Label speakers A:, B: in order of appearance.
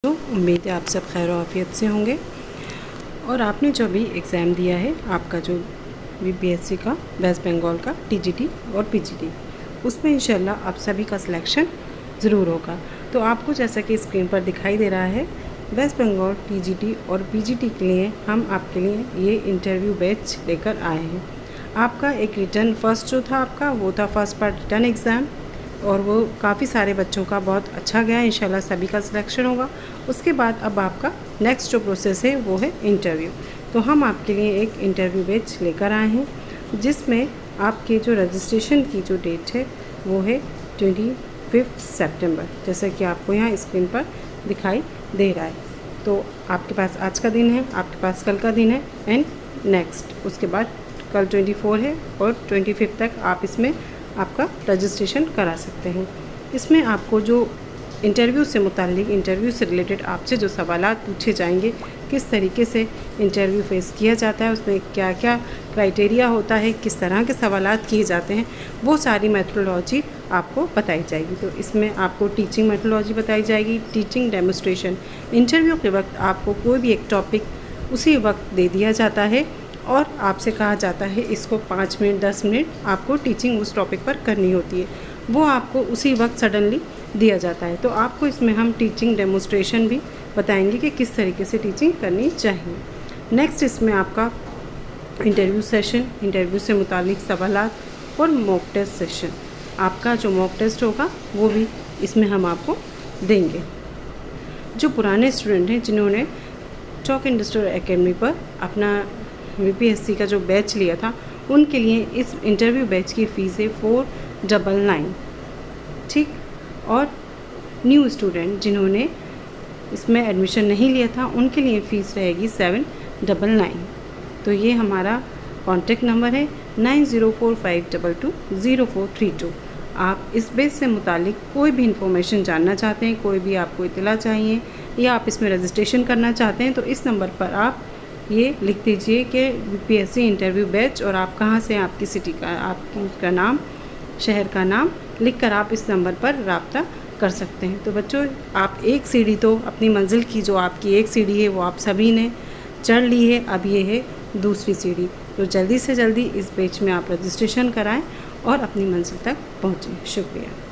A: तो उम्मीद है आप सब खैर आफियत से होंगे। और आपने जो भी एग्ज़ाम दिया है आपका जो बीपीएससी का वेस्ट बंगाल का टीजीटी और पीजीटी, उसमें इंशाल्लाह आप सभी का सिलेक्शन ज़रूर होगा। तो आपको जैसा कि स्क्रीन पर दिखाई दे रहा है, वेस्ट बंगाल टीजीटी और पीजीटी के लिए हम आपके लिए ये इंटरव्यू बैच लेकर आए हैं। आपका एक रिटर्न फर्स्ट जो था आपका वो था फर्स्ट पार्ट रिटर्न एग्ज़ाम, और वो काफ़ी सारे बच्चों का बहुत अच्छा गया, इंशाल्लाह सभी का सिलेक्शन होगा। उसके बाद अब आपका नेक्स्ट जो प्रोसेस है वो है इंटरव्यू। तो हम आपके लिए एक इंटरव्यू बैच लेकर आए हैं जिसमें आपके जो रजिस्ट्रेशन की जो डेट है वो है 25 सितंबर, जैसा कि आपको यहाँ स्क्रीन पर दिखाई दे रहा है। तो आपके पास आज का दिन है, आपके पास कल का दिन है एंड नेक्स्ट उसके बाद कल 24 है और 25 तक आप इसमें आपका रजिस्ट्रेशन करा सकते हैं। इसमें आपको जो इंटरव्यू से मुताल्लिक, इंटरव्यू से रिलेटेड आपसे जो सवालात पूछे जाएंगे, किस तरीके से इंटरव्यू फेस किया जाता है, उसमें क्या क्या क्राइटेरिया होता है, किस तरह के सवालात किए जाते हैं, वो सारी मेथोडोलॉजी आपको बताई जाएगी। तो इसमें आपको टीचिंग मेथोडोलॉजी बताई जाएगी, टीचिंग डेमोस्ट्रेशन। इंटरव्यू के वक्त आपको कोई भी एक टॉपिक उसी वक्त दे दिया जाता है और आपसे कहा जाता है इसको 5 मिनट 10 मिनट आपको टीचिंग उस टॉपिक पर करनी होती है, वो आपको उसी वक्त सडनली दिया जाता है। तो आपको इसमें हम टीचिंग डेमोस्ट्रेशन भी बताएंगे कि किस तरीके से टीचिंग करनी चाहिए। नेक्स्ट इसमें आपका इंटरव्यू सेशन, इंटरव्यू से मुतालिक सवालात और मॉक टेस्ट सेशन। आपका जो मॉक टेस्ट होगा वो भी इसमें हम आपको देंगे। जो पुराने स्टूडेंट हैं जिन्होंने चौक इंडस्ट्रियल एकेडमी पर अपना बीपीएससी का जो बैच लिया था, उनके लिए इस इंटरव्यू बैच की फ़ीस है 499, ठीक। और न्यू स्टूडेंट जिन्होंने इसमें एडमिशन नहीं लिया था उनके लिए फ़ीस रहेगी 799। तो ये हमारा कॉन्टेक्ट नंबर है 9045220432। आप इस बैच से मुतालिक कोई भी इंफॉर्मेशन जानना चाहते हैं, कोई भी आपको इत्तला चाहिए या आप इसमें रजिस्ट्रेशन करना चाहते हैं, तो इस नंबर पर आप ये लिख दीजिए कि बीपीएससी इंटरव्यू बैच, और आप कहाँ से, आपकी सिटी का, आपकी उसका नाम, शहर का नाम लिखकर आप इस नंबर पर रब्ता कर सकते हैं। तो बच्चों, आप एक सीढ़ी तो अपनी मंजिल की, जो आपकी एक सीढ़ी है वो आप सभी ने चढ़ ली है, अब ये है दूसरी सीढ़ी। तो जल्दी से जल्दी इस बैच में आप रजिस्ट्रेशन कराएं और अपनी मंजिल तक पहुँचें। शुक्रिया।